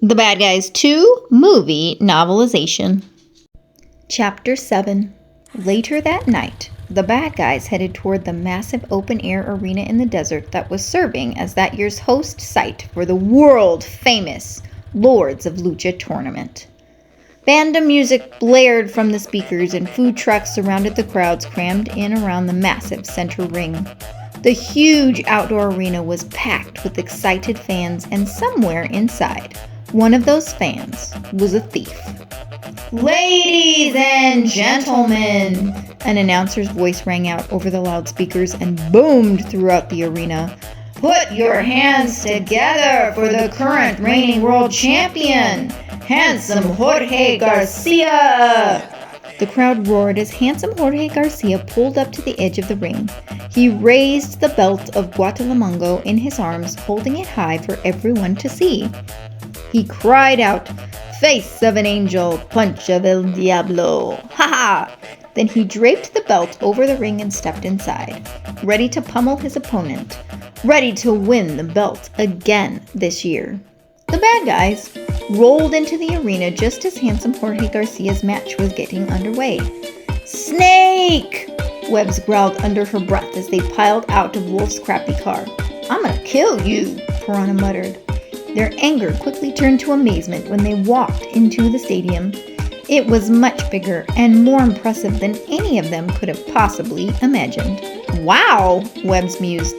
The Bad Guys 2 movie novelization. Chapter 7. Later that night, the bad guys headed toward the massive open-air arena in the desert that was serving as that year's host site for the world-famous Lords of Lucha tournament. Banda music blared from the speakers and food trucks surrounded the crowds crammed in around the massive center ring. The huge outdoor arena was packed with excited fans, and somewhere inside, one of those fans was a thief. "Ladies and gentlemen," an announcer's voice rang out over the loudspeakers and boomed throughout the arena. "Put your hands together for the current reigning world champion, handsome Jorge Garcia." The crowd roared as handsome Jorge Garcia pulled up to the edge of the ring. He raised the belt of Guatalamango in his arms, holding it high for everyone to see. He cried out, "Face of an angel, punch of el diablo, ha ha!" Then he draped the belt over the ring and stepped inside, ready to pummel his opponent, ready to win the belt again this year. The bad guys rolled into the arena just as handsome Jorge Garcia's match was getting underway. "Snake!" Webbs growled under her breath as they piled out of Wolf's crappy car. "I'm gonna kill you," Piranha muttered. Their anger quickly turned to amazement when they walked into the stadium. It was much bigger and more impressive than any of them could have possibly imagined. "Wow," Webbs mused.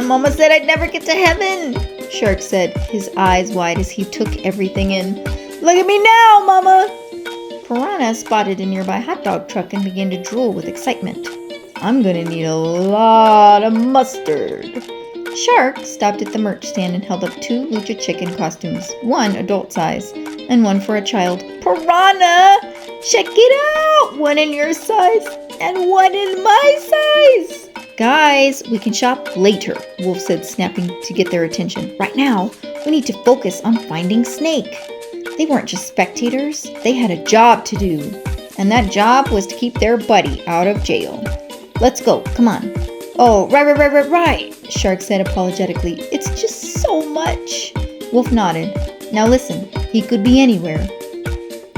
"Mama said I'd never get to heaven," Shark said, his eyes wide as he took everything in. "Look at me now, Mama!" Piranha spotted a nearby hot dog truck and began to drool with excitement. "I'm gonna need a lot of mustard." Shark stopped at the merch stand and held up 2 lucha chicken costumes, one adult size and one for a child. "Piranha! Check it out! One in your size and one in my size!" "Guys, we can shop later," Wolf said, snapping to get their attention. "Right now, we need to focus on finding Snake." They weren't just spectators, they had a job to do. And that job was to keep their buddy out of jail. "Let's go, come on." "Oh, right," Shark said apologetically. "It's just so much." Wolf nodded. "Now listen, he could be anywhere."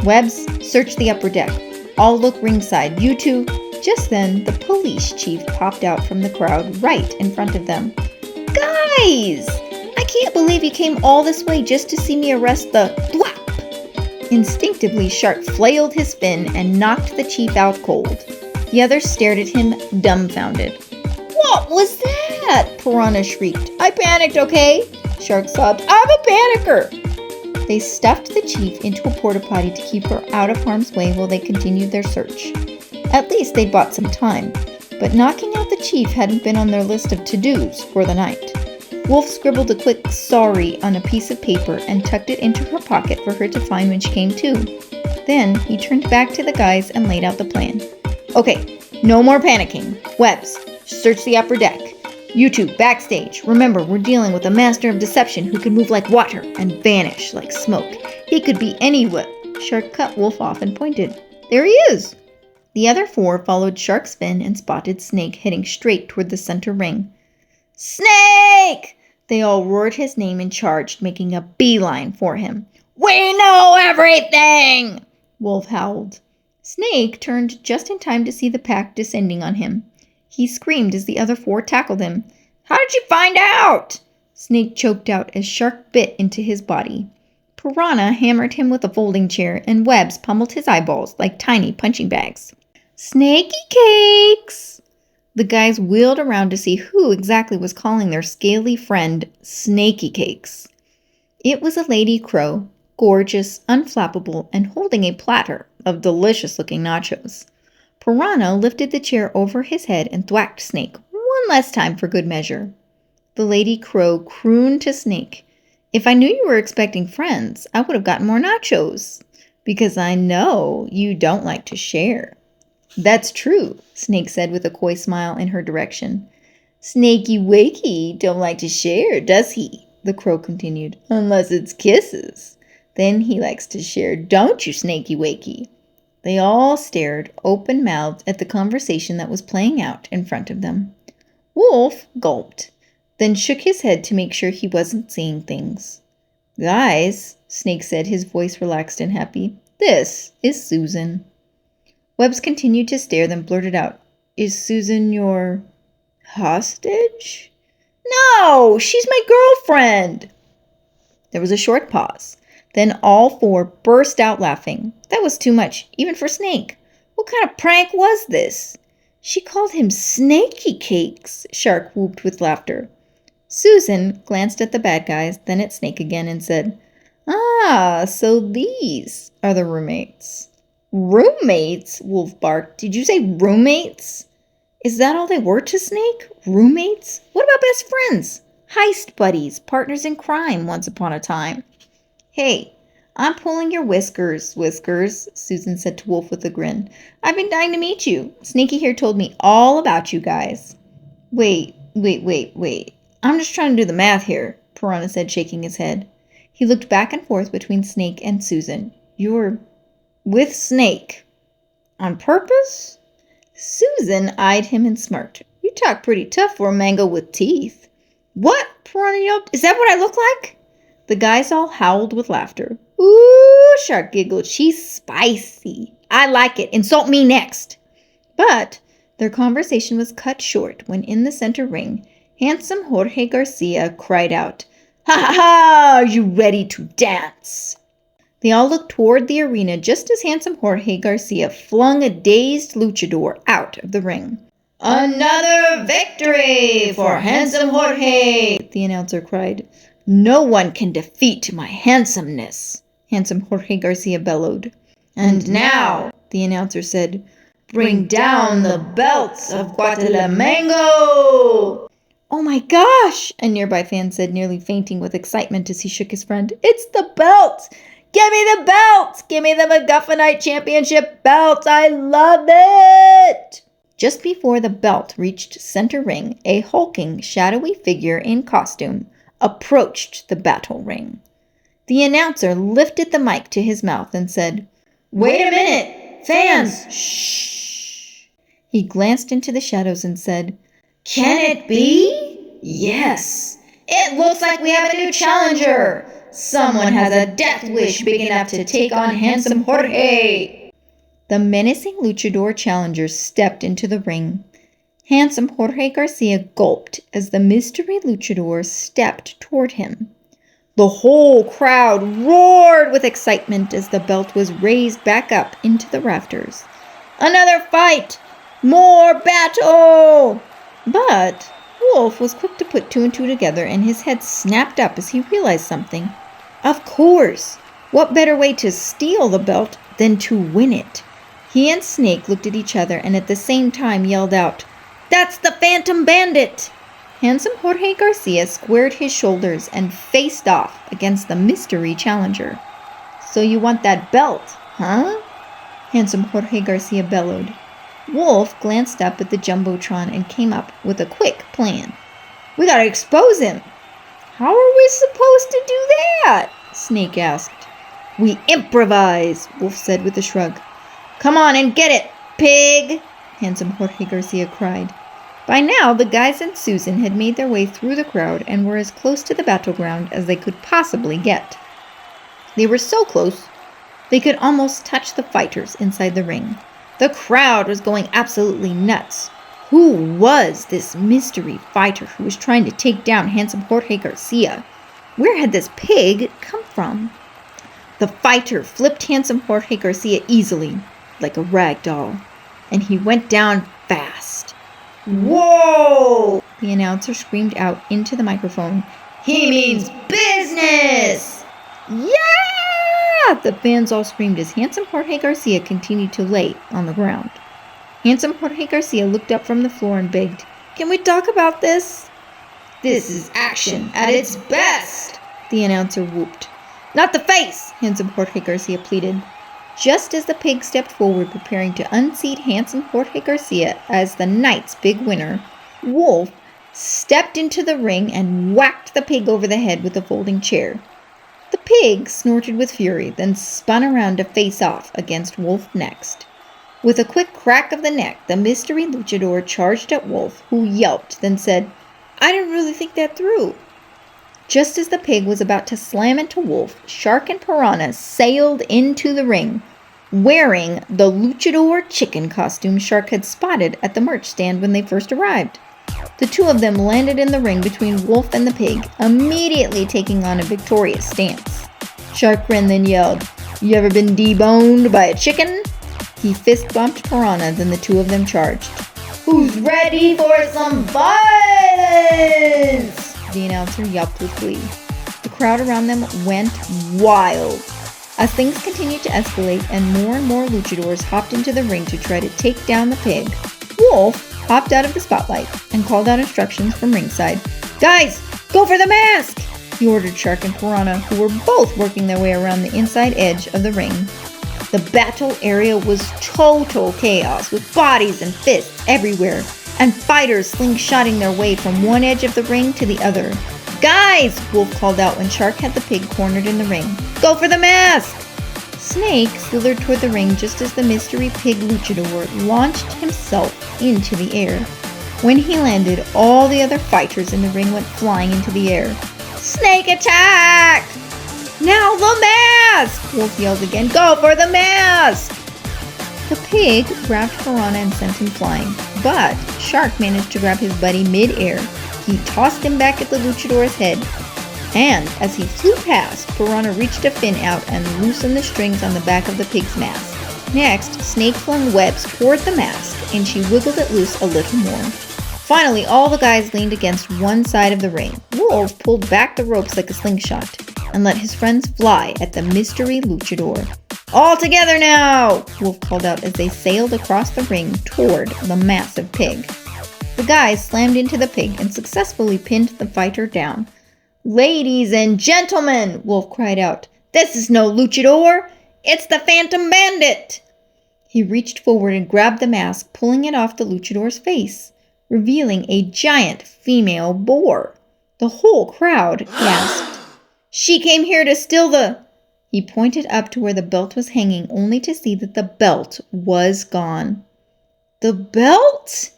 "Webbs, search the upper deck. I'll look ringside. You two." Just then, the police chief popped out from the crowd right in front of them. "Guys! I can't believe you came all this way just to see me arrest the thwap." Instinctively, Shark flailed his fin and knocked the chief out cold. The others stared at him, dumbfounded. "What was that?" Piranha shrieked. "I panicked, okay?" Shark sobbed. "I'm a panicker." They stuffed the chief into a porta potty to keep her out of harm's way while they continued their search. At least they'd bought some time, but knocking out the chief hadn't been on their list of to-dos for the night. Wolf scribbled a quick "sorry" on a piece of paper and tucked it into her pocket for her to find when she came to. Then he turned back to the guys and laid out the plan. "Okay, no more panicking. Webbs, search the upper deck. You two, backstage. Remember, we're dealing with a master of deception who can move like water and vanish like smoke. He could be anywhere." Shark cut Wolf off and pointed. "There he is." The other 4 followed Shark's fin and spotted Snake heading straight toward the center ring. "Snake!" They all roared his name and charged, making a beeline for him. "We know everything!" Wolf howled. Snake turned just in time to see the pack descending on him. He screamed as the other 4 tackled him. "How did you find out?" Snake choked out as Shark bit into his body. Piranha hammered him with a folding chair, and Webbs pummeled his eyeballs like tiny punching bags. "Snaky cakes!" The guys wheeled around to see who exactly was calling their scaly friend Snaky Cakes. It was a lady crow, gorgeous, unflappable, and holding a platter of delicious-looking nachos. Piranha lifted the chair over his head and thwacked Snake one last time for good measure. The lady crow crooned to Snake, "If I knew you were expecting friends, I would have gotten more nachos, because I know you don't like to share." "That's true," Snake said with a coy smile in her direction. "Snakey Wakey don't like to share, does he?" the crow continued. "Unless it's kisses. Then he likes to share, don't you, Snakey Wakey?" They all stared, open-mouthed, at the conversation that was playing out in front of them. Wolf gulped, then shook his head to make sure he wasn't seeing things. Guys, Snake said, his voice relaxed and happy, this is Susan. Webbs continued to stare, then blurted out, Is Susan your hostage? No, she's my girlfriend. There was a short pause. Then all four burst out laughing. That was too much, even for Snake. What kind of prank was this? She called him Snaky Cakes, Shark whooped with laughter. Susan glanced at the bad guys, then at Snake again and said, Ah, so these are the roommates. Roommates? Wolf barked. Did you say roommates? Is that all they were to Snake? Roommates? What about best friends? Heist buddies, partners in crime once upon a time. Hey, I'm pulling your whiskers, Susan said to Wolf with a grin. I've been dying to meet you. Snaky here told me all about you guys. Wait. I'm just trying to do the math here, Piranha said, shaking his head. He looked back and forth between Snake and Susan. You're with Snake. On purpose? Susan eyed him and smirked. You talk pretty tough for a mango with teeth. What? Piranha yelped. Is that what I look like? The guys all howled with laughter. Ooh, Shark giggled. She's spicy. I like it. Insult me next. But their conversation was cut short when in the center ring, handsome Jorge Garcia cried out, Ha ha ha! Are you ready to dance? They all looked toward the arena just as handsome Jorge Garcia flung a dazed luchador out of the ring. Another victory for handsome Jorge, the announcer cried. No one can defeat my handsomeness, handsome Jorge Garcia bellowed. And now, the announcer said, bring down the belts of Guatalamango! Oh my gosh, a nearby fan said, nearly fainting with excitement as he shook his friend. It's the belt! Give me the belt! Give me the MacGuffinite Championship belt! I love it! Just before the belt reached center ring, a hulking, shadowy figure in costume approached the battle ring. The announcer lifted the mic to his mouth and said, Wait a minute! Fans! Shh! He glanced into the shadows and said, Can it be? Yes! It looks like we have a new challenger! Someone has a death wish big enough to take on handsome Jorge! The menacing luchador challenger stepped into the ring. Handsome Jorge Garcia gulped as the mystery luchador stepped toward him. The whole crowd roared with excitement as the belt was raised back up into the rafters. Another fight! More battle! But Wolf was quick to put two and two together, and his head snapped up as he realized something. Of course! What better way to steal the belt than to win it? He and Snake looked at each other and at the same time yelled out, That's the Phantom Bandit! Handsome Jorge Garcia squared his shoulders and faced off against the mystery challenger. So you want that belt, huh? Handsome Jorge Garcia bellowed. Wolf glanced up at the Jumbotron and came up with a quick plan. We gotta expose him. How are we supposed to do that? Snake asked. We improvise, Wolf said with a shrug. Come on and get it, pig! Handsome Jorge Garcia cried. By now, the guys and Susan had made their way through the crowd and were as close to the battleground as they could possibly get. They were so close, they could almost touch the fighters inside the ring. The crowd was going absolutely nuts. Who was this mystery fighter who was trying to take down handsome Jorge Garcia? Where had this pig come from? The fighter flipped handsome Jorge Garcia easily, like a rag doll, and he went down fast. Whoa! The announcer screamed out into the microphone. He means business! Yeah! The fans all screamed as handsome Jorge Garcia continued to lay on the ground. Handsome Jorge Garcia looked up from the floor and begged, Can we talk about this? This is action at its best, the announcer whooped. Not the face, handsome Jorge Garcia pleaded. Just as the pig stepped forward preparing to unseat handsome Jorge Garcia as the night's big winner, Wolf stepped into the ring and whacked the pig over the head with a folding chair. The pig snorted with fury, then spun around to face off against Wolf next. With a quick crack of the neck, the mystery luchador charged at Wolf, who yelped, then said, I didn't really think that through. Just as the pig was about to slam into Wolf, Shark and Piranha sailed into the ring, wearing the luchador chicken costume Shark had spotted at the merch stand when they first arrived. The two of them landed in the ring between Wolf and the pig, immediately taking on a victorious stance. Shark grinned, then yelled, "You ever been deboned by a chicken?" He fist-bumped Piranha, then the two of them charged. "Who's ready for some violence?" the announcer yelped with glee. The crowd around them went wild. As things continued to escalate and more luchadors hopped into the ring to try to take down the pig, Wolf hopped out of the spotlight and called out instructions from ringside. "Guys, go for the mask!" he ordered Shark and Piranha, who were both working their way around the inside edge of the ring. The battle area was total chaos, with bodies and fists everywhere, and fighters slingshotting their way from one edge of the ring to the other. "Guys!" Wolf called out when Shark had the pig cornered in the ring. "Go for the mask!" Snake slithered toward the ring just as the mystery pig luchador launched himself into the air. When he landed, all the other fighters in the ring went flying into the air. "Snake attack! Now the mask!" Wolf yelled again. "Go for the mask!" The pig grabbed Piranha and sent him flying, but Shark managed to grab his buddy mid-air. He tossed him back at the luchador's head, and as he flew past, Piranha reached a fin out and loosened the strings on the back of the pig's mask. Next, Snake flung webs toward the mask, and she wiggled it loose a little more. Finally, all the guys leaned against one side of the ring. Wolf pulled back the ropes like a slingshot and let his friends fly at the mystery luchador. "All together now!" Wolf called out as they sailed across the ring toward the massive pig. The guys slammed into the pig and successfully pinned the fighter down. "Ladies and gentlemen," Wolf cried out, "this is no luchador! It's the Phantom Bandit!" He reached forward and grabbed the mask, pulling it off the luchador's face, revealing a giant female boar. The whole crowd gasped. "She came here to steal the—" He pointed up to where the belt was hanging, only to see that the belt was gone. "The belt?"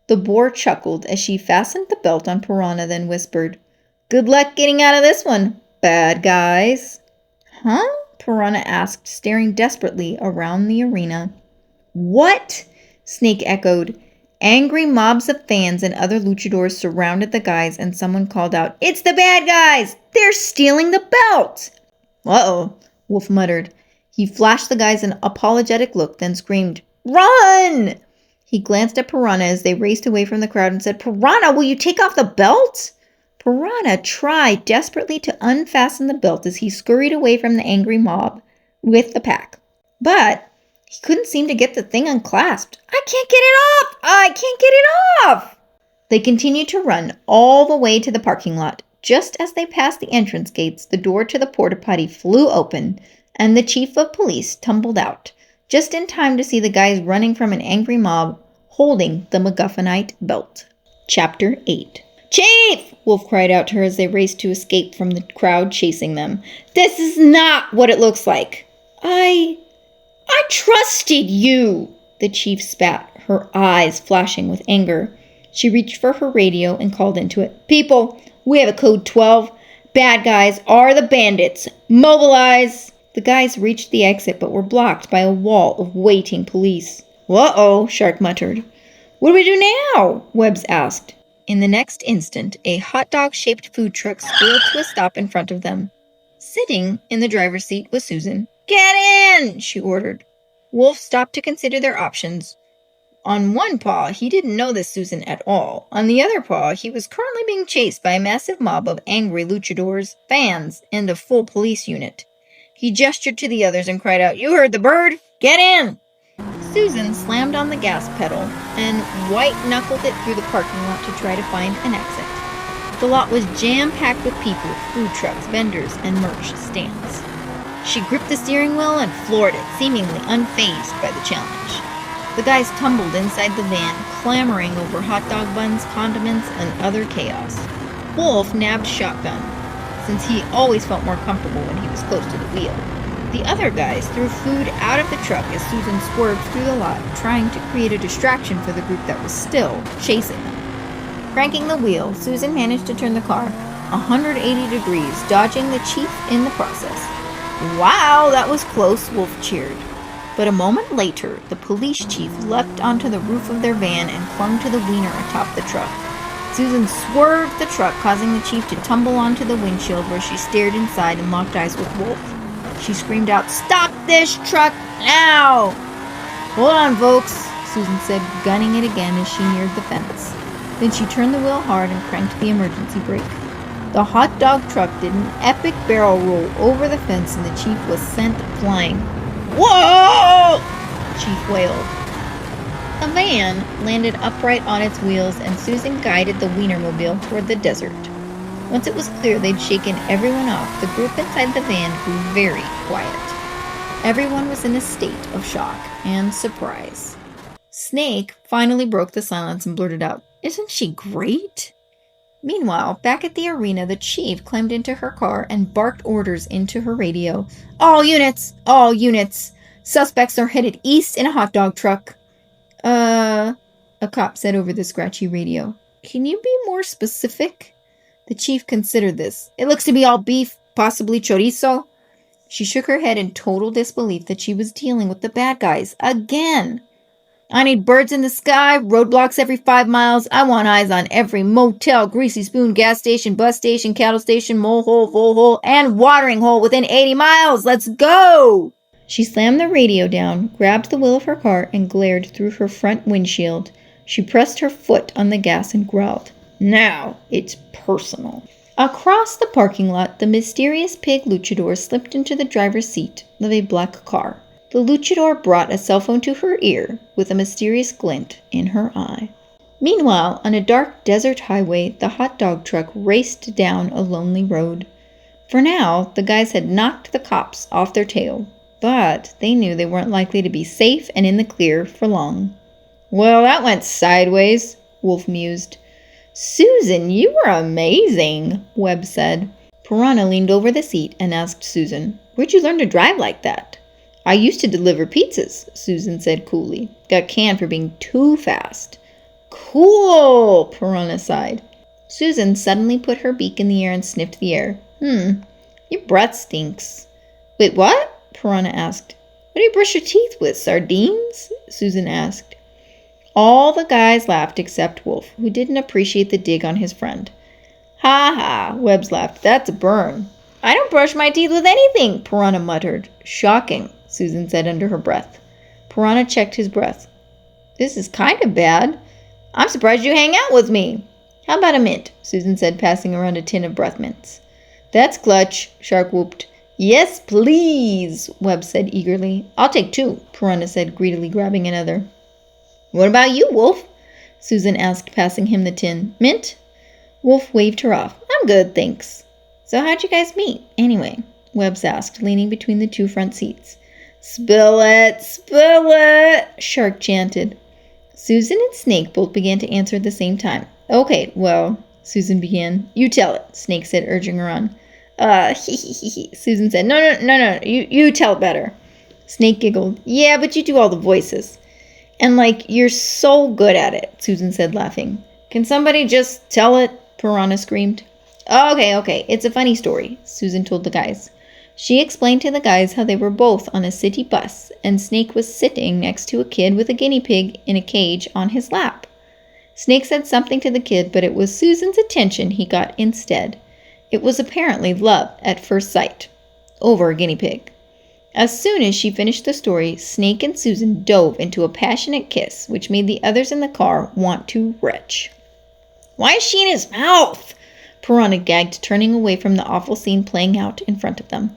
The boar chuckled as she fastened the belt on Piranha, then whispered, "Good luck getting out of this one, bad guys." "Huh?" Piranha asked, staring desperately around the arena. "What?" Snake echoed. Angry mobs of fans and other luchadors surrounded the guys, and someone called out, "It's the bad guys! They're stealing the belt!" "Uh-oh," Wolf muttered. He flashed the guys an apologetic look, then screamed, "Run!" He glanced at Piranha as they raced away from the crowd and said, "Piranha, will you take off the belt?" Piranha tried desperately to unfasten the belt as he scurried away from the angry mob with the pack. But he couldn't seem to get the thing unclasped. "I can't get it off! I can't get it off!" They continued to run all the way to the parking lot. Just as they passed the entrance gates, the door to the porta potty flew open, and the chief of police tumbled out, just in time to see the guys running from an angry mob holding the MacGuffinite belt. Chapter 8. "Chief!" Wolf cried out to her as they raced to escape from the crowd chasing them. "This is not what it looks like." I trusted you!" The chief spat, her eyes flashing with anger. She reached for her radio and called into it. "People, we have a code 12. Bad guys are the bandits. Mobilize!" The guys reached the exit but were blocked by a wall of waiting police. "Uh-oh," Shark muttered. "What do we do now?" Webbs asked. In the next instant, a hot dog-shaped food truck squealed to a stop in front of them. Sitting in the driver's seat was Susan. "Get in!" she ordered. Wolf stopped to consider their options. On one paw, he didn't know this Susan at all. On the other paw, he was currently being chased by a massive mob of angry luchadors, fans, and a full police unit. He gestured to the others and cried out, "You heard the bird! Get in!" Susan slammed on the gas pedal and white-knuckled it through the parking lot to try to find an exit. The lot was jam-packed with people, food trucks, vendors, and merch stands. She gripped the steering wheel and floored it, seemingly unfazed by the challenge. The guys tumbled inside the van, clamoring over hot dog buns, condiments, and other chaos. Wolf nabbed shotgun, since he always felt more comfortable when he was close to the wheel. The other guys threw food out of the truck as Susan swerved through the lot, trying to create a distraction for the group that was still chasing them. Cranking the wheel, Susan managed to turn the car 180 degrees, dodging the chief in the process. Wow, that was close, Wolf cheered. But a moment later, the police chief leapt onto the roof of their van and clung to the wiener atop the truck. Susan swerved the truck, causing the chief to tumble onto the windshield, where she stared inside and locked eyes with Wolf. She screamed out, "Stop this truck now!" "Hold on, folks," Susan said, gunning it again as she neared the fence. Then she turned the wheel hard and cranked the emergency brake. The hot dog truck did an epic barrel roll over the fence and the chief was sent flying. "Whoa!" the chief wailed. A van landed upright on its wheels and Susan guided the Wienermobile toward the desert. Once it was clear they'd shaken everyone off, the group inside the van grew very quiet. Everyone was in a state of shock and surprise. Snake finally broke the silence and blurted out, "Isn't she great?" Meanwhile, back at the arena, the chief climbed into her car and barked orders into her radio. All units! Suspects are headed east in a hot dog truck." A cop said over the scratchy radio. "Can you be more specific?" The chief considered this. "It looks to be all beef, possibly chorizo." She shook her head in total disbelief that she was dealing with the bad guys again. "I need birds in the sky, roadblocks every 5 miles. I want eyes on every motel, greasy spoon, gas station, bus station, cattle station, mole hole, vole hole, and watering hole within 80 miles. Let's go!" She slammed the radio down, grabbed the wheel of her car, and glared through her front windshield. She pressed her foot on the gas and growled, "Now it's personal." Across the parking lot, the mysterious pig luchador slipped into the driver's seat of a black car. The luchador brought a cell phone to her ear with a mysterious glint in her eye. Meanwhile, on a dark desert highway, the hot dog truck raced down a lonely road. For now, the guys had knocked the cops off their tail, but they knew they weren't likely to be safe and in the clear for long. "Well, that went sideways," Wolf mused. "Susan, you were amazing," Webb said. Piranha leaned over the seat and asked Susan, "Where'd you learn to drive like that?" "I used to deliver pizzas," Susan said coolly. "Got canned for being too fast." "Cool," Piranha sighed. Susan suddenly put her beak in the air and sniffed the air. Your breath stinks." "Wait, what?" Piranha asked. "What do you brush your teeth with, sardines?" Susan asked. All the guys laughed except Wolf, who didn't appreciate the dig on his friend. "Ha ha," Webbs laughed. "That's a burn." "I don't brush my teeth with anything," Piranha muttered. "Shocking," Susan said under her breath. Piranha checked his breath. "This is kind of bad. I'm surprised you hang out with me." "How about a mint?" Susan said, passing around a tin of breath mints. "That's clutch," Shark whooped. "Yes, please," Webb said eagerly. "I'll take 2, Piranha said, greedily grabbing another. "What about you, Wolf?" Susan asked, passing him the tin. "Mint?" Wolf waved her off. "I'm good, thanks." "So how'd you guys meet, anyway?" Webbs asked, leaning between the 2 front seats. "Spill it, spill it," Shark chanted. Susan and Snake both began to answer at the same time. "Okay, well," Susan began. "You tell it," Snake said, urging her on. Susan said, No, you tell it better." Snake giggled. "Yeah, but you do all the voices." "And you're so good at it," Susan said, laughing. "Can somebody just tell it?" Piranha screamed. Okay, it's a funny story," Susan told the guys. She explained to the guys how they were both on a city bus, and Snake was sitting next to a kid with a guinea pig in a cage on his lap. Snake said something to the kid, but it was Susan's attention he got instead. It was apparently love at first sight, over a guinea pig. As soon as she finished the story, Snake and Susan dove into a passionate kiss, which made the others in the car want to retch. "Why is she in his mouth?" Piranha gagged, turning away from the awful scene playing out in front of them.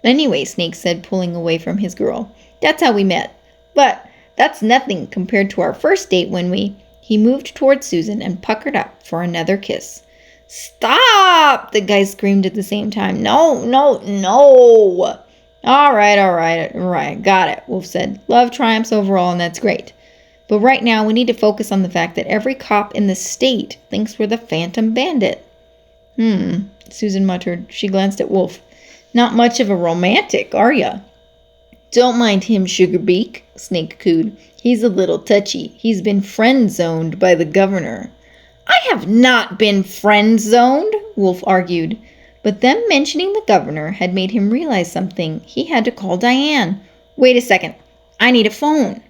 "Anyway," Snake said, pulling away from his girl, "that's how we met. But that's nothing compared to our first date when we—" He moved toward Susan and puckered up for another kiss. "Stop!" the guys screamed at the same time. No. All right, got it," Wolf said. "Love triumphs overall, and that's great. But right now, we need to focus on the fact that every cop in the state thinks we're the Phantom Bandit." Susan muttered. She glanced at Wolf. "Not much of a romantic, are ya?" "Don't mind him, Sugarbeak," Snake cooed. "He's a little touchy. He's been friend-zoned by the governor." "I have not been friend-zoned," Wolf argued. But them mentioning the governor had made him realize something. He had to call Diane. Wait a second. I need a phone.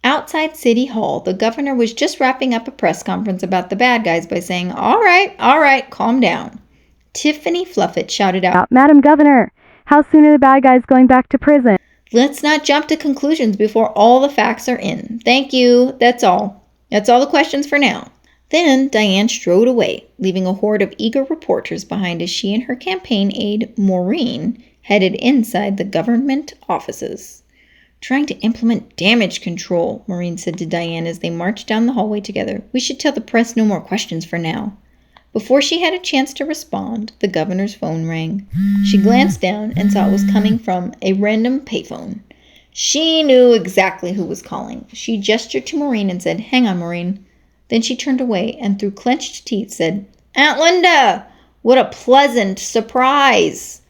Outside City Hall, the governor was just wrapping up a press conference about the bad guys by saying, all right, calm down. Tiffany Fluffit shouted out, Madam Governor, how soon are the bad guys going back to prison? Let's not jump to conclusions before all the facts are in. Thank you. That's all. That's all the questions for now. Then Diane strode away, leaving a horde of eager reporters behind as she and her campaign aide, Maureen, headed inside the government offices. Trying to implement damage control, Maureen said to Diane as they marched down the hallway together. We should tell the press no more questions for now. Before she had a chance to respond, the governor's phone rang. She glanced down and saw it was coming from a random payphone. She knew exactly who was calling. She gestured to Maureen and said, Hang on, Maureen. Then she turned away and through clenched teeth said, Aunt Linda, what a pleasant surprise.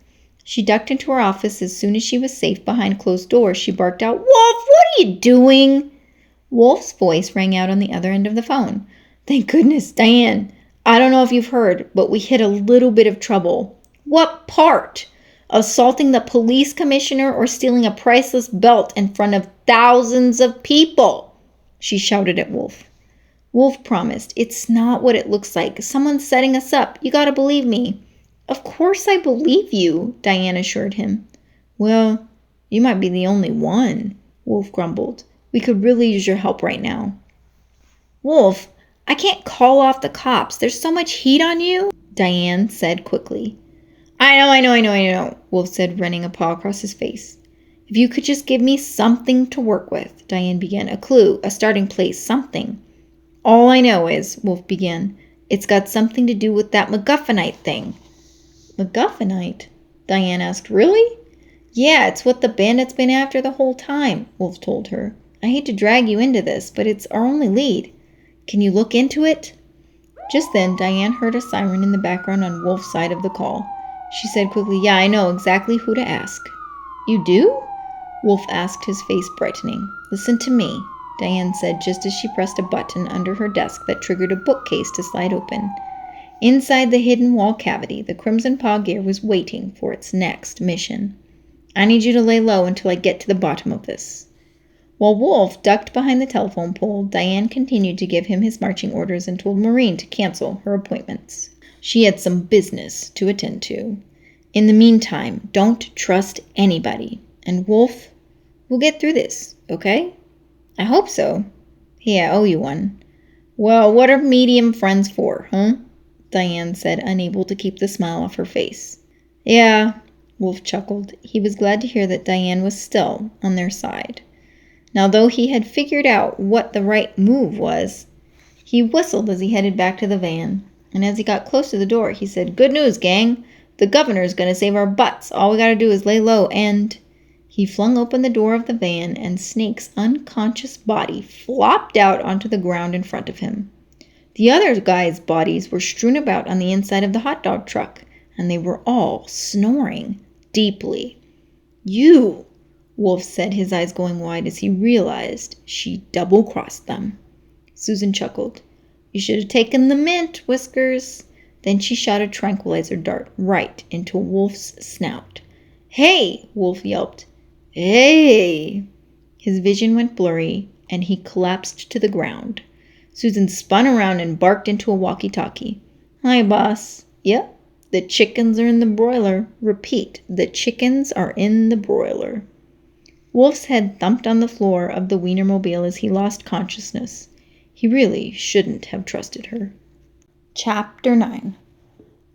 She ducked into her office as soon as she was safe behind closed doors. She barked out, Wolf, what are you doing? Wolf's voice rang out on the other end of the phone. Thank goodness, Diane. I don't know if you've heard, but we hit a little bit of trouble. What part? Assaulting the police commissioner or stealing a priceless belt in front of thousands of people? She shouted at Wolf. Wolf promised, It's not what it looks like. Someone's setting us up. You gotta believe me. Of course I believe you, Diane assured him. Well, you might be the only one, Wolf grumbled. We could really use your help right now. Wolf, I can't call off the cops. There's so much heat on you, Diane said quickly. I know, Wolf said, running a paw across his face. If you could just give me something to work with, Diane began. A clue, a starting place, something. All I know is, Wolf began, it's got something to do with that MacGuffinite thing. MacGuffinite? Diane asked. Really? Yeah, it's what the bandit's been after the whole time, Wolf told her. I hate to drag you into this, but it's our only lead. Can you look into it? Just then, Diane heard a siren in the background on Wolf's side of the call. She said quickly, Yeah, I know exactly who to ask. You do? Wolf asked, his face brightening. Listen to me, Diane said just as she pressed a button under her desk that triggered a bookcase to slide open. Inside the hidden wall cavity, the Crimson Paw gear was waiting for its next mission. I need you to lay low until I get to the bottom of this. While Wolf ducked behind the telephone pole, Diane continued to give him his marching orders and told Maureen to cancel her appointments. She had some business to attend to. In the meantime, don't trust anybody. And Wolf, we'll get through this, okay? I hope so. Hey, I owe you one. Well, what are medium friends for, huh? Diane said, unable to keep the smile off her face. Yeah, Wolf chuckled. He was glad to hear that Diane was still on their side. Now, though he had figured out what the right move was, he whistled as he headed back to the van. And as he got close to the door, he said, Good news, gang. The governor's going to save our butts. All we got to do is lay low and... He flung open the door of the van, and Snake's unconscious body flopped out onto the ground in front of him. The other guys' bodies were strewn about on the inside of the hot dog truck, and they were all snoring deeply. You... Wolf said, his eyes going wide as he realized she double-crossed them. Susan chuckled. You should have taken the mint, Whiskers. Then she shot a tranquilizer dart right into Wolf's snout. Hey! Wolf yelped. Hey! His vision went blurry, and he collapsed to the ground. Susan spun around and barked into a walkie-talkie. Hi, boss. Yep, the chickens are in the broiler. Repeat, the chickens are in the broiler. Wolf's head thumped on the floor of the Wienermobile as he lost consciousness. He really shouldn't have trusted her. Chapter 9.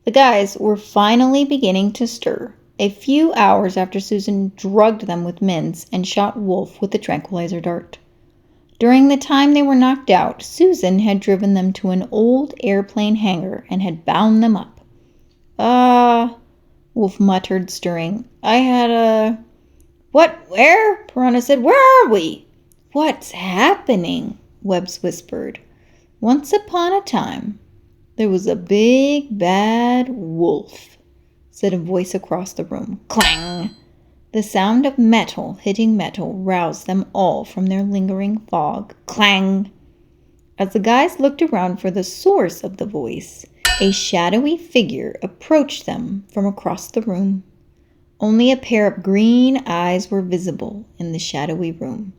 The guys were finally beginning to stir, a few hours after Susan drugged them with mints and shot Wolf with the tranquilizer dart. During the time they were knocked out, Susan had driven them to an old airplane hangar and had bound them up. Wolf muttered, stirring. I had a... What? Where? Piranha said. Where are we? What's happening? Webbs whispered. Once upon a time, there was a big, bad wolf, said a voice across the room. Clang! The sound of metal hitting metal roused them all from their lingering fog. Clang! As the guys looked around for the source of the voice, A shadowy figure approached them from across the room. Only a pair of green eyes were visible in the shadowy room.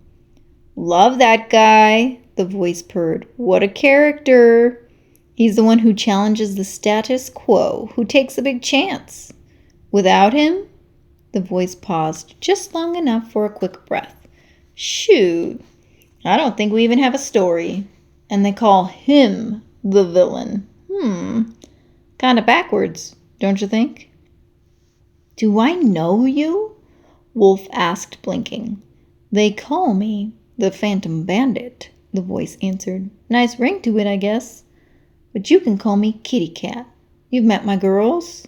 "Love that guy," the voice purred. "What a character. He's the one who challenges the status quo, who takes a big chance. Without him," the voice paused just long enough for a quick breath. "Shoot, I don't think we even have a story. And they call him the villain. Kinda backwards, don't you think?" "Do I know you?" Wolf asked, blinking. "They call me the Phantom Bandit," the voice answered. "Nice ring to it, I guess. But you can call me Kitty Cat. You've met my girls?"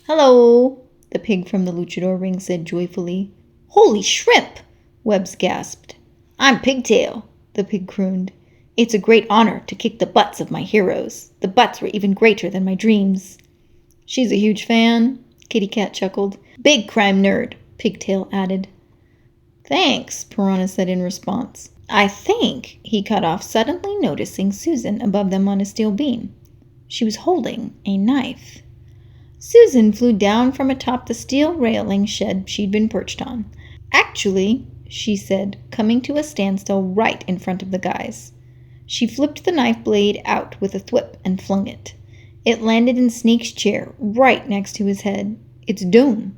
"Hello," the pig from the luchador ring said joyfully. "Holy shrimp!" Webbs gasped. "I'm Pigtail," the pig crooned. "It's a great honor to kick the butts of my heroes. The butts were even greater than my dreams." "She's a huge fan," Kitty Cat chuckled. "Big crime nerd," Pigtail added. "Thanks," Piranha said in response. "I think," he cut off, suddenly noticing Susan above them on a steel beam. She was holding a knife. Susan flew down from atop the steel railing shed she'd been perched on. "Actually," she said, coming to a standstill right in front of the guys. She flipped the knife blade out with a thwip and flung it. It landed in Snake's chair, right next to his head. "It's Doom.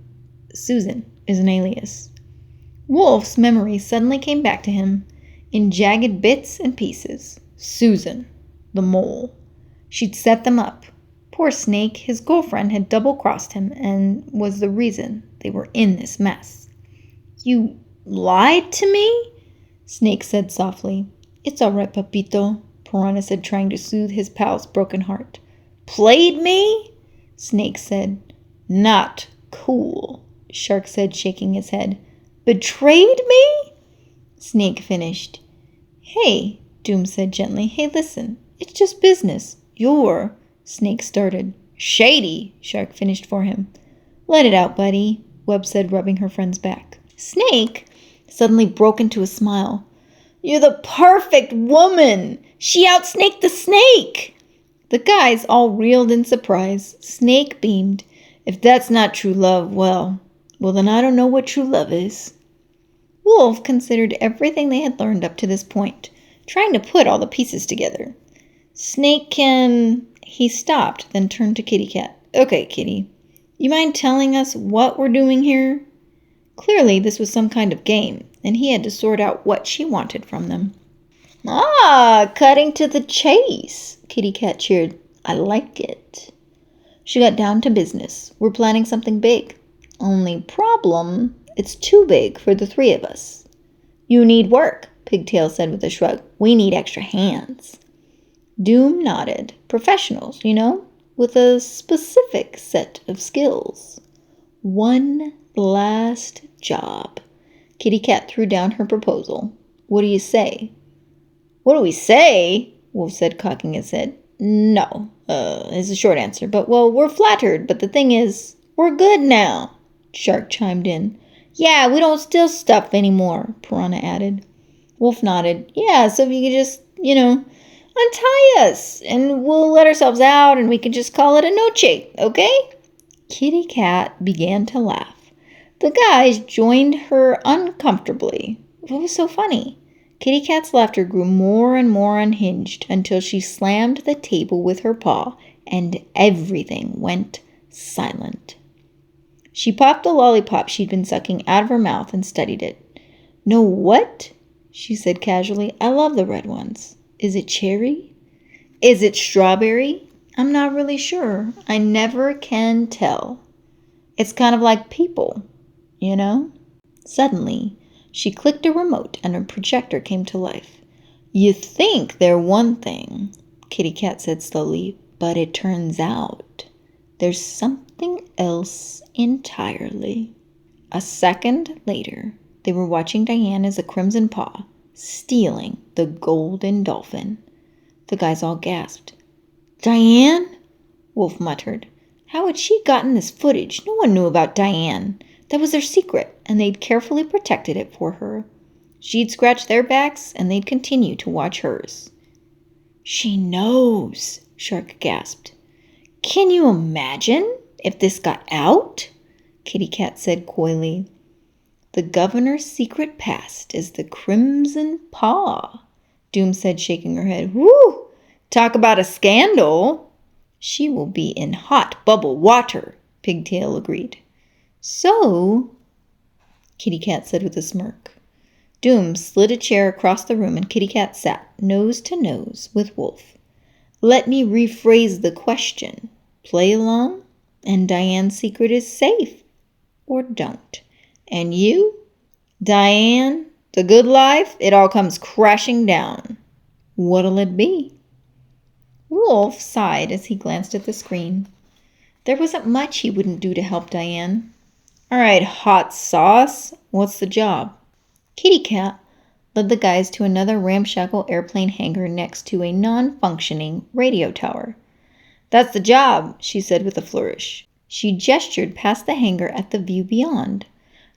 Susan is an alias." Wolf's memory suddenly came back to him, in jagged bits and pieces. Susan, the mole. She'd set them up. Poor Snake, his girlfriend had double-crossed him and was the reason they were in this mess. "You lied to me?" Snake said softly. "It's all right, Papito," Piranha said, trying to soothe his pal's broken heart. "Played me?" Snake said. "Not cool," Shark said, shaking his head. "Betrayed me?" Snake finished. "Hey," Doom said gently. "Hey, listen. It's just business. You're..." Snake started. "Shady," Shark finished for him. "Let it out, buddy," Webb said, rubbing her friend's back. Snake suddenly broke into a smile. "You're the perfect woman! She outsnaked the snake!" The guys all reeled in surprise. Snake beamed. "If that's not true love, well, then I don't know what true love is." Wolf considered everything they had learned up to this point, trying to put all the pieces together. "Snake can..." He stopped, then turned to Kitty Cat. "Okay, Kitty, you mind telling us what we're doing here?" Clearly, this was some kind of game, and he had to sort out what she wanted from them. "Ah, cutting to the chase," Kitty Cat cheered. "I like it." She got down to business. "We're planning something big. Only problem, it's too big for the three of us." "You need work," Pigtail said with a shrug. "We need extra hands." Doom nodded. "Professionals, with a specific set of skills." "One last job." Kitty Cat threw down her proposal. "What do you say?" "What do we say?" Wolf said, cocking his head. "No, is the short answer. But, well, we're flattered. But the thing is, we're good now," Shark chimed in. "Yeah, we don't steal stuff anymore," Piranha added. Wolf nodded. "Yeah, so if you could just, untie us, and we'll let ourselves out, and we can just call it a noche, okay?" Kitty Cat began to laugh. The guys joined her uncomfortably. What was so funny? Kitty Cat's laughter grew more and more unhinged until she slammed the table with her paw, and everything went silent. She popped the lollipop she'd been sucking out of her mouth and studied it. "Know what?" she said casually. "I love the red ones. Is it cherry? Is it strawberry? I'm not really sure. I never can tell. It's kind of like people, Suddenly, she clicked a remote and a projector came to life. "You think they're one thing," Kitty Cat said slowly, "but it turns out there's something else entirely." A second later, they were watching Diane as a crimson paw, stealing the golden dolphin. The guys all gasped. "Diane?" Wolf muttered. How had she gotten this footage? No one knew about Diane. That was their secret, and they'd carefully protected it for her. She'd scratch their backs, and they'd continue to watch hers. "She knows," Shark gasped. Can you imagine if this got out? Kitty Cat said coyly. The governor's secret past is the Crimson Paw, Doom said, shaking her head. Whew! Talk about a scandal. She will be in hot bubble water, Pigtail agreed. So, Kitty Cat said with a smirk. Doom slid a chair across the room and Kitty Cat sat nose to nose with Wolf. Let me rephrase the question. Play along, and Diane's secret is safe, or don't. And you, Diane, the good life, it all comes crashing down. What'll it be? Wolf sighed as he glanced at the screen. There wasn't much he wouldn't do to help Diane. All right, hot sauce, what's the job? Kitty Cat led the guys to another ramshackle airplane hangar next to a non-functioning radio tower. That's the job, she said with a flourish. She gestured past the hangar at the view beyond.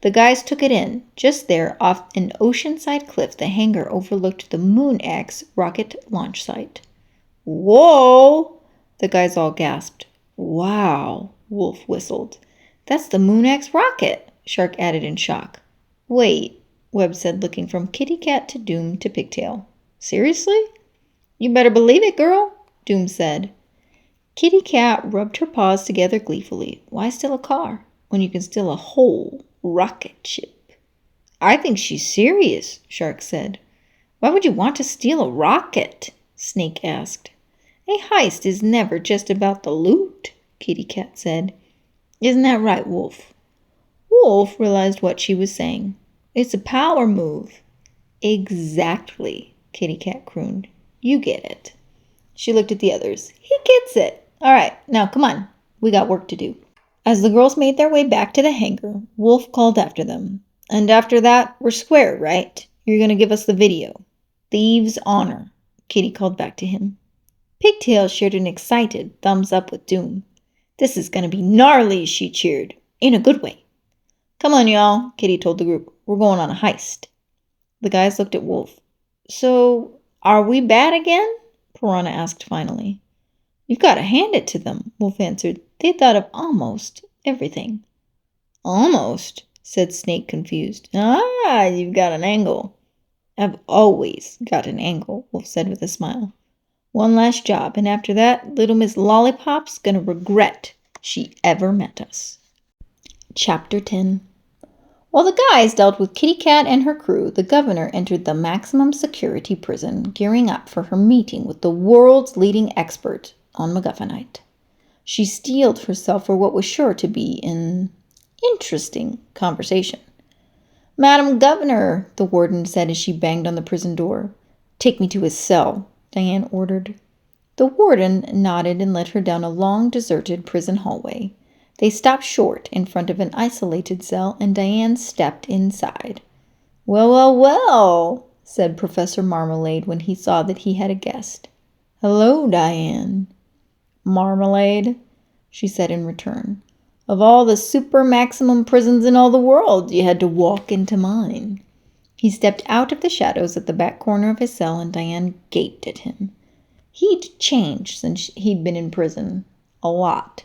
The guys took it in. Just there, off an oceanside cliff, the hangar overlooked the Moon X rocket launch site. Whoa! The guys all gasped. Wow, Wolf whistled. That's the Moon X rocket, Shark added in shock. Wait, Webb said, looking from Kitty Cat to Doom to Pigtail. Seriously? You better believe it, girl, Doom said. Kitty Cat rubbed her paws together gleefully. Why steal a car when you can steal a whole rocket ship? I think she's serious, Shark said. Why would you want to steal a rocket? Snake asked. A heist is never just about the loot, Kitty Cat said. Isn't that right, Wolf? Wolf realized what she was saying. It's a power move. Exactly, Kitty Cat crooned. You get it. She looked at the others. He gets it. All right, now come on. We got work to do. As the girls made their way back to the hangar, Wolf called after them. And after that, we're square, right? You're going to give us the video. Thieves' honor, Kitty called back to him. Pigtail shared an excited thumbs up with Doom. This is going to be gnarly, she cheered. In a good way. Come on, y'all, Kitty told the group. We're going on a heist. The guys looked at Wolf. So, are we bad again? Piranha asked finally. You've got to hand it to them, Wolf answered. They thought of almost everything. Almost, said Snake, confused. Ah, you've got an angle. I've always got an angle, Wolf said with a smile. One last job, and after that, little Miss Lollipop's gonna regret she ever met us. Chapter 10. While the guys dealt with Kitty Cat and her crew, the governor entered the maximum security prison, gearing up for her meeting with the world's leading expert on MacGuffinite. She steeled herself for what was sure to be an interesting conversation. Madam Governor, the warden said as she banged on the prison door. Take me to his cell, Diane ordered. The warden nodded and led her down a long, deserted prison hallway. They stopped short in front of an isolated cell, and Diane stepped inside. Well, well, well, said Professor Marmalade when he saw that he had a guest. Hello, Diane. Marmalade, she said in return. Of all the super maximum prisons in all the world, you had to walk into mine. He stepped out of the shadows at the back corner of his cell, and Diane gaped at him. He'd changed since he'd been in prison. A lot.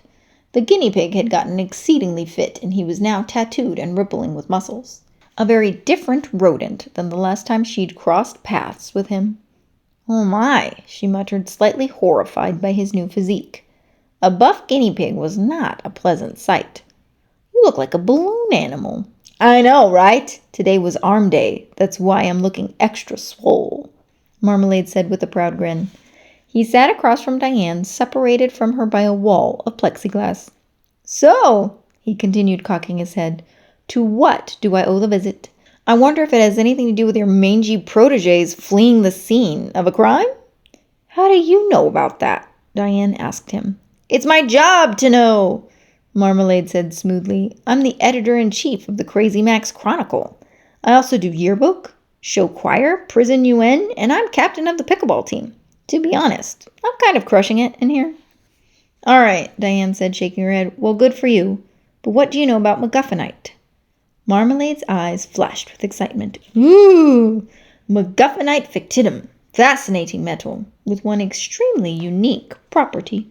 The guinea pig had gotten exceedingly fit, and he was now tattooed and rippling with muscles. A very different rodent than the last time she'd crossed paths with him. Oh my, she muttered, slightly horrified by his new physique. A buff guinea pig was not a pleasant sight. You look like a balloon animal. I know, right? Today was arm day. That's why I'm looking extra swole, Marmalade said with a proud grin. He sat across from Diane, separated from her by a wall of plexiglass. So, he continued, cocking his head, to what do I owe the visit? I wonder if it has anything to do with your mangy protégés fleeing the scene of a crime? How do you know about that? Diane asked him. It's my job to know, Marmalade said smoothly. I'm the editor-in-chief of the Crazy Max Chronicle. I also do yearbook, show choir, prison UN, and I'm captain of the pickleball team. To be honest, I'm kind of crushing it in here. All right, Diane said, shaking her head. Well, good for you. But what do you know about MacGuffinite? Marmalade's eyes flashed with excitement. Ooh! MacGuffinite fictitium. Fascinating metal, with one extremely unique property.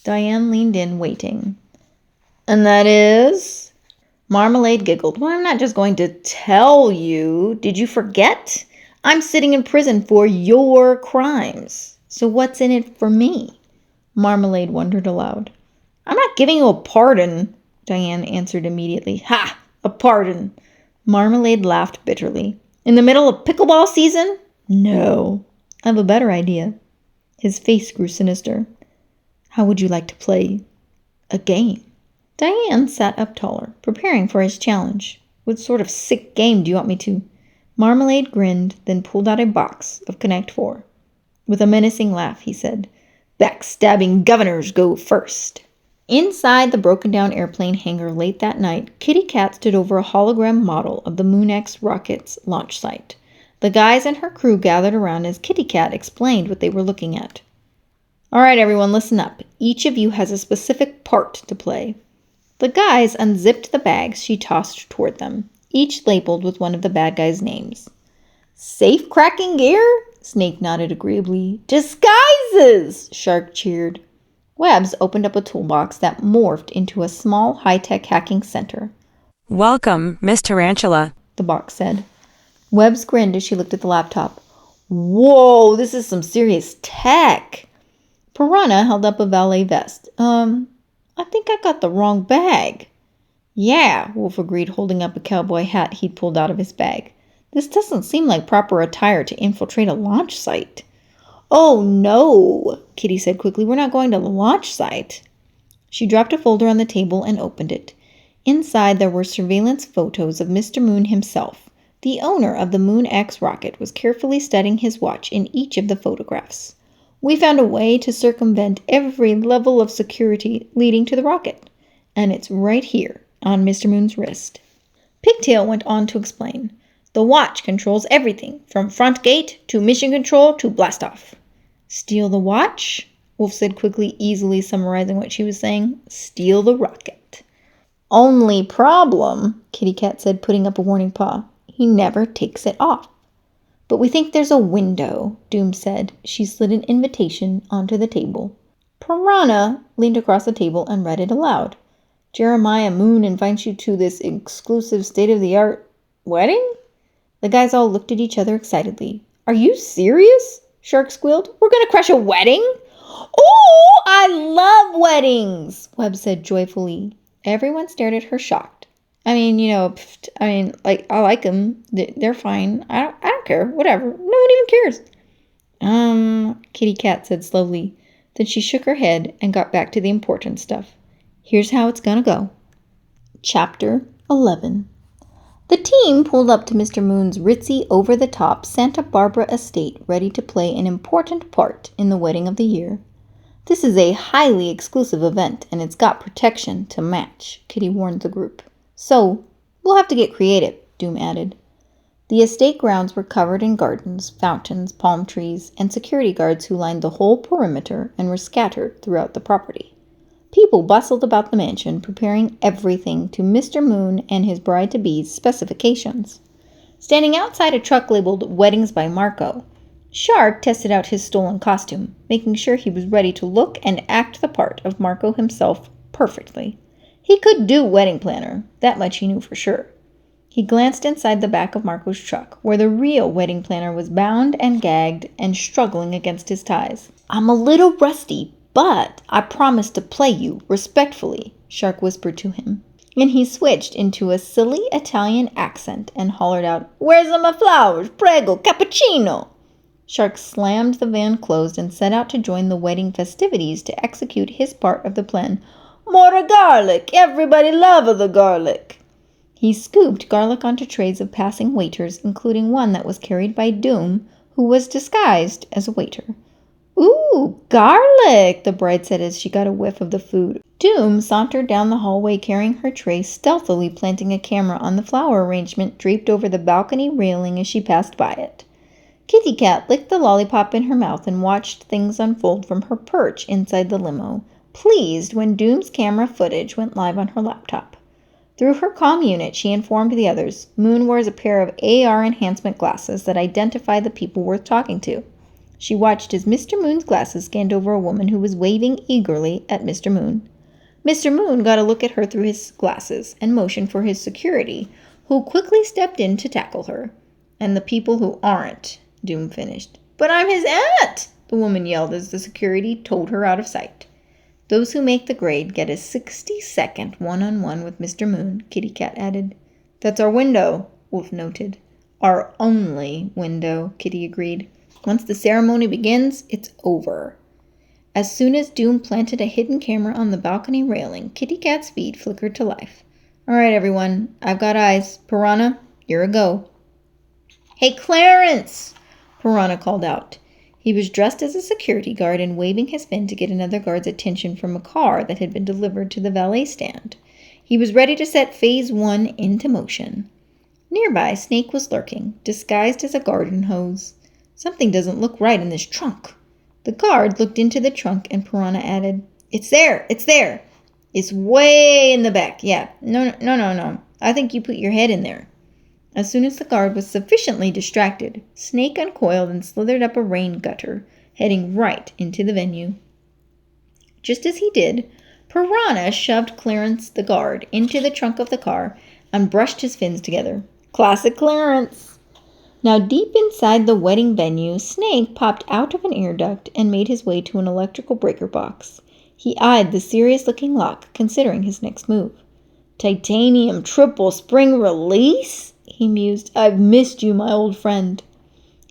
Diane leaned in, waiting. And that is? Marmalade giggled. Well, I'm not just going to tell you. Did you forget? I'm sitting in prison for your crimes. So what's in it for me? Marmalade wondered aloud. I'm not giving you a pardon, Diane answered immediately. Ha! A pardon. Marmalade laughed bitterly. In the middle of pickleball season? No. I have a better idea. His face grew sinister. How would you like to play a game? Diane sat up taller, preparing for his challenge. What sort of sick game do you want me to? Marmalade grinned, then pulled out a box of Connect 4. With a menacing laugh, he said, Backstabbing governors go first. Inside the broken-down airplane hangar late that night, Kitty Cat stood over a hologram model of the Moon X rocket's launch site. The guys and her crew gathered around as Kitty Cat explained what they were looking at. All right, everyone, listen up. Each of you has a specific part to play. The guys unzipped the bags she tossed toward them, each labeled with one of the bad guys' names. Safe-cracking gear? Snake nodded agreeably. Disguises! Shark cheered. Webbs opened up a toolbox that morphed into a small high-tech hacking center. Welcome, Miss Tarantula, the box said. Webbs grinned as she looked at the laptop. Whoa, this is some serious tech. Piranha held up a valet vest. I think I got the wrong bag. Yeah, Wolf agreed, holding up a cowboy hat he'd pulled out of his bag. This doesn't seem like proper attire to infiltrate a launch site. Oh, no, Kitty said quickly. We're not going to the launch site. She dropped a folder on the table and opened it. Inside, there were surveillance photos of Mr. Moon himself. The owner of the Moon X rocket was carefully studying his watch in each of the photographs. We found a way to circumvent every level of security leading to the rocket. And it's right here on Mr. Moon's wrist. Pigtail went on to explain. The watch controls everything, from front gate to mission control to blastoff. Steal the watch? Wolf said quickly, easily summarizing what she was saying. Steal the rocket. Only problem, Kitty Cat said, putting up a warning paw. He never takes it off. But we think there's a window, Doom said. She slid an invitation onto the table. Piranha leaned across the table and read it aloud. Jeremiah Moon invites you to this exclusive state-of-the-art wedding? The guys all looked at each other excitedly. Are you serious? Shark squealed. We're going to crash a wedding? Oh, I love weddings, Webb said joyfully. Everyone stared at her shocked. I like them. They're fine. I don't care. Whatever. No one even cares. Kitty Cat said slowly. Then she shook her head and got back to the important stuff. Here's how it's gonna go. Chapter 11. The team pulled up to Mr. Moon's ritzy, over-the-top Santa Barbara estate, ready to play an important part in the wedding of the year. This is a highly exclusive event, and it's got protection to match, Kitty warned the group. So, we'll have to get creative, Doom added. The estate grounds were covered in gardens, fountains, palm trees, and security guards who lined the whole perimeter and were scattered throughout the property. People bustled about the mansion, preparing everything to Mr. Moon and his bride-to-be's specifications. Standing outside a truck labeled Weddings by Marco, Shark tested out his stolen costume, making sure he was ready to look and act the part of Marco himself perfectly. He could do wedding planner, that much he knew for sure. He glanced inside the back of Marco's truck, where the real wedding planner was bound and gagged and struggling against his ties. I'm a little rusty, but I promise to play you respectfully, Shark whispered to him. And he switched into a silly Italian accent and hollered out, Where's my flowers? Prego, cappuccino! Shark slammed the van closed and set out to join the wedding festivities to execute his part of the plan. More garlic! Everybody love the garlic! He scooped garlic onto trays of passing waiters, including one that was carried by Doom, who was disguised as a waiter. Ooh, garlic, the bride said as she got a whiff of the food. Doom sauntered down the hallway carrying her tray, stealthily planting a camera on the flower arrangement draped over the balcony railing as she passed by it. Kitty Cat licked the lollipop in her mouth and watched things unfold from her perch inside the limo, pleased when Doom's camera footage went live on her laptop. Through her comm unit, she informed the others, Moon wears a pair of AR enhancement glasses that identify the people worth talking to. She watched as Mr. Moon's glasses scanned over a woman who was waving eagerly at Mr. Moon. Mr. Moon got a look at her through his glasses and motioned for his security, who quickly stepped in to tackle her. "And the people who aren't," Doom finished. "But I'm his aunt!" the woman yelled as the security towed her out of sight. "Those who make the grade get a 60-second one-on-one with Mr. Moon," Kitty Cat added. "That's our window," Wolf noted. "Our only window," Kitty agreed. "Once the ceremony begins, it's over." As soon as Doom planted a hidden camera on the balcony railing, Kitty Cat's feet flickered to life. "All right, everyone, I've got eyes. Piranha, you're a go." "Hey, Clarence!" Piranha called out. He was dressed as a security guard and waving his fin to get another guard's attention from a car that had been delivered to the valet stand. He was ready to set Phase 1 into motion. Nearby, Snake was lurking, disguised as a garden hose. "Something doesn't look right in this trunk." The guard looked into the trunk and Piranha added, It's there! It's way in the back. Yeah, no. I think you put your head in there." As soon as the guard was sufficiently distracted, Snake uncoiled and slithered up a rain gutter, heading right into the venue. Just as he did, Piranha shoved Clarence the guard into the trunk of the car and brushed his fins together. Classic Clarence! Now deep inside the wedding venue, Snake popped out of an air duct and made his way to an electrical breaker box. He eyed the serious-looking lock, considering his next move. "Titanium triple spring release?" he mused. "I've missed you, my old friend."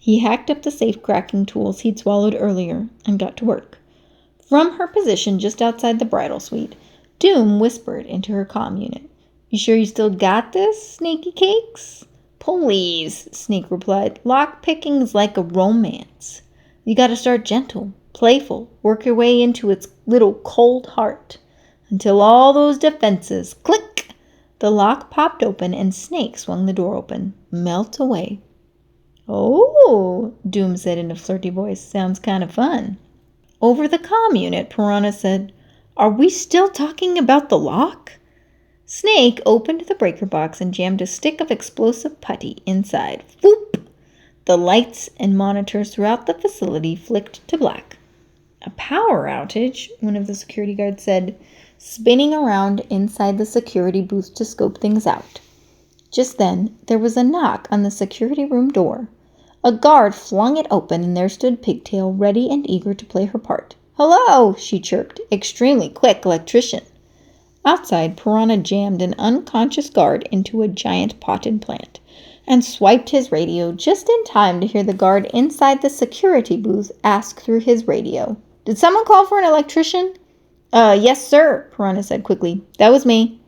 He hacked up the safe-cracking tools he'd swallowed earlier and got to work. From her position just outside the bridal suite, Doom whispered into her comm unit. "You sure you still got this, Snaky Cakes?" "Please," Snake replied. "Lock-picking is like a romance. You gotta start gentle, playful, work your way into its little cold heart. Until all those defenses, click!" The lock popped open and Snake swung the door open. "Melt away." "Oh," Doom said in a flirty voice. "Sounds kind of fun." Over the comm unit, Piranha said, "Are we still talking about the lock?" Snake opened the breaker box and jammed a stick of explosive putty inside. Whoop! The lights and monitors throughout the facility flicked to black. "A power outage," one of the security guards said, spinning around inside the security booth to scope things out. Just then, there was a knock on the security room door. A guard flung it open and there stood Pigtail, ready and eager to play her part. "Hello," she chirped. "Extremely quick electrician." Outside, Piranha jammed an unconscious guard into a giant potted plant and swiped his radio just in time to hear the guard inside the security booth ask through his radio, "Did someone call for an electrician?" Yes, sir," Piranha said quickly. "That was me."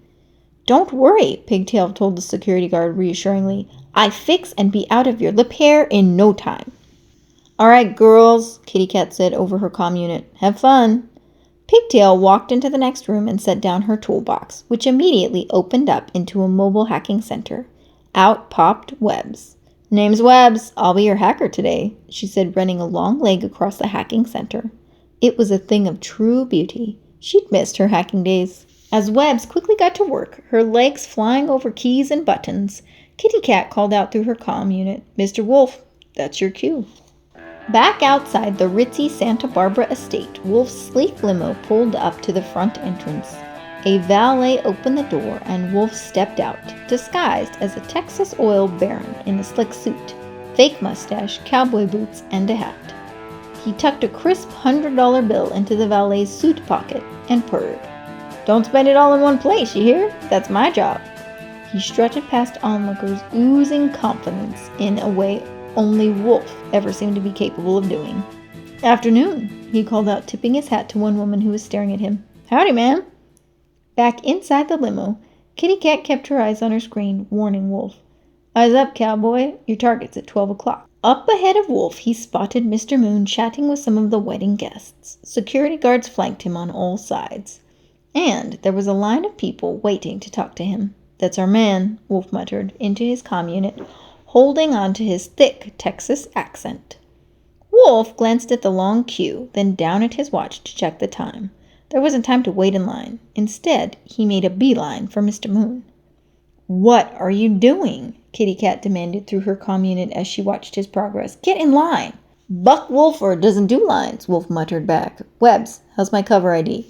"Don't worry," Pigtail told the security guard reassuringly. "I fix and be out of your lip hair in no time." "All right, girls," Kitty Cat said over her comm unit. "Have fun." Pigtail walked into the next room and set down her toolbox, which immediately opened up into a mobile hacking center. Out popped Webbs. "Name's Webbs. I'll be your hacker today," she said, running a long leg across the hacking center. It was a thing of true beauty. She'd missed her hacking days. As Webbs quickly got to work, her legs flying over keys and buttons, Kitty Cat called out through her comm unit, "Mr. Wolf, that's your cue." Back outside the ritzy Santa Barbara estate, Wolf's sleek limo pulled up to the front entrance. A valet opened the door and Wolf stepped out, disguised as a Texas oil baron in a slick suit, fake mustache, cowboy boots, and a hat. He tucked a crisp $100 bill into the valet's suit pocket and purred. "Don't spend it all in one place, you hear? That's my job." He strutted past onlookers, oozing confidence in a way only Wolf ever seemed to be capable of doing. "Afternoon," he called out, tipping his hat to one woman who was staring at him. "Howdy, ma'am." Back inside the limo, Kitty Cat kept her eyes on her screen, warning Wolf. "Eyes up, cowboy. Your target's at 12 o'clock. Up ahead of Wolf, he spotted Mr. Moon chatting with some of the wedding guests. Security guards flanked him on all sides. And there was a line of people waiting to talk to him. "That's our man," Wolf muttered into his comm unit, holding on to his thick Texas accent. Wolf glanced at the long queue, then down at his watch to check the time. There wasn't time to wait in line. Instead, he made a beeline for Mr. Moon. "What are you doing?" Kitty Cat demanded through her comm unit as she watched his progress. "Get in line!" Buck Wolford doesn't do lines, Wolf muttered back. Webbs, how's my cover ID?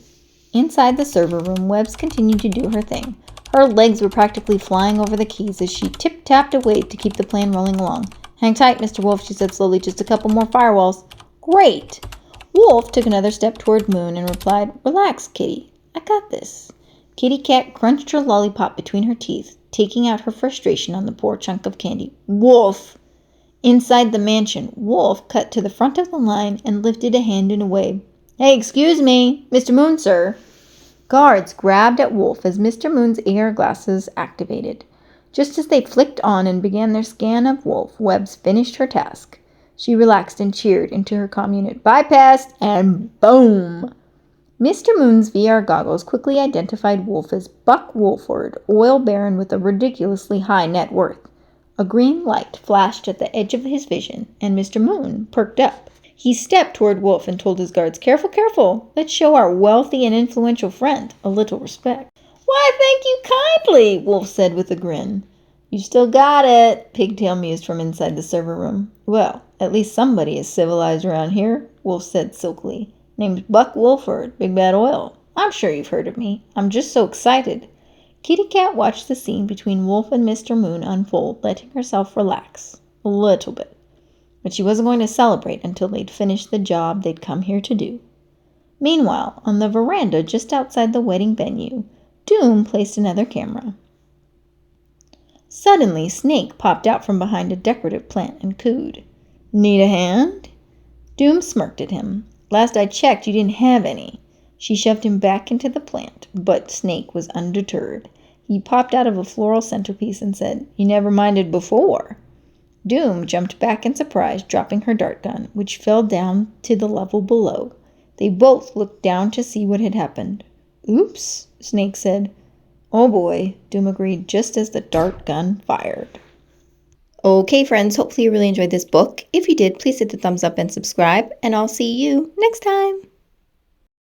Inside the server room, Webbs continued to do her thing. Her legs were practically flying over the keys as she tip-tapped away to keep the plan rolling along. Hang tight, Mr. Wolf, she said slowly. Just a couple more firewalls. Great! Wolf took another step toward Moon and replied, Relax, Kitty. I got this. Kitty Cat crunched her lollipop between her teeth, taking out her frustration on the poor chunk of candy. Wolf! Inside the mansion, Wolf cut to the front of the line and lifted a hand in a wave. Hey, excuse me. Mr. Moon, sir. Guards grabbed at Wolf as Mr. Moon's AR glasses activated. Just as they flicked on and began their scan of Wolf, Webbs finished her task. She relaxed and cheered into her comm unit. Bypassed, and boom! Mr. Moon's VR goggles quickly identified Wolf as Buck Wolford, oil baron with a ridiculously high net worth. A green light flashed at the edge of his vision, and Mr. Moon perked up. He stepped toward Wolf and told his guards, Careful, careful! Let's show our wealthy and influential friend a little respect. Why, thank you kindly, Wolf said with a grin. You still got it, Pigtail mused from inside the server room. Well, at least somebody is civilized around here, Wolf said silkily. Name's Buck Wolford, Big Bad Oil. I'm sure you've heard of me. I'm just so excited. Kitty Cat watched the scene between Wolf and Mr. Moon unfold, letting herself relax. A little bit. But she wasn't going to celebrate until they'd finished the job they'd come here to do. Meanwhile, on the veranda just outside the wedding venue, Doom placed another camera. Suddenly, Snake popped out from behind a decorative plant and cooed. Need a hand? Doom smirked at him. Last I checked, you didn't have any. She shoved him back into the plant, but Snake was undeterred. He popped out of a floral centerpiece and said, You never minded before. Doom jumped back in surprise, dropping her dart gun, which fell down to the level below. They both looked down to see what had happened. Oops, Snake said. Oh boy, Doom agreed, just as the dart gun fired. Okay, friends, hopefully you really enjoyed this book. If you did, please hit the thumbs up and subscribe, and I'll see you next time.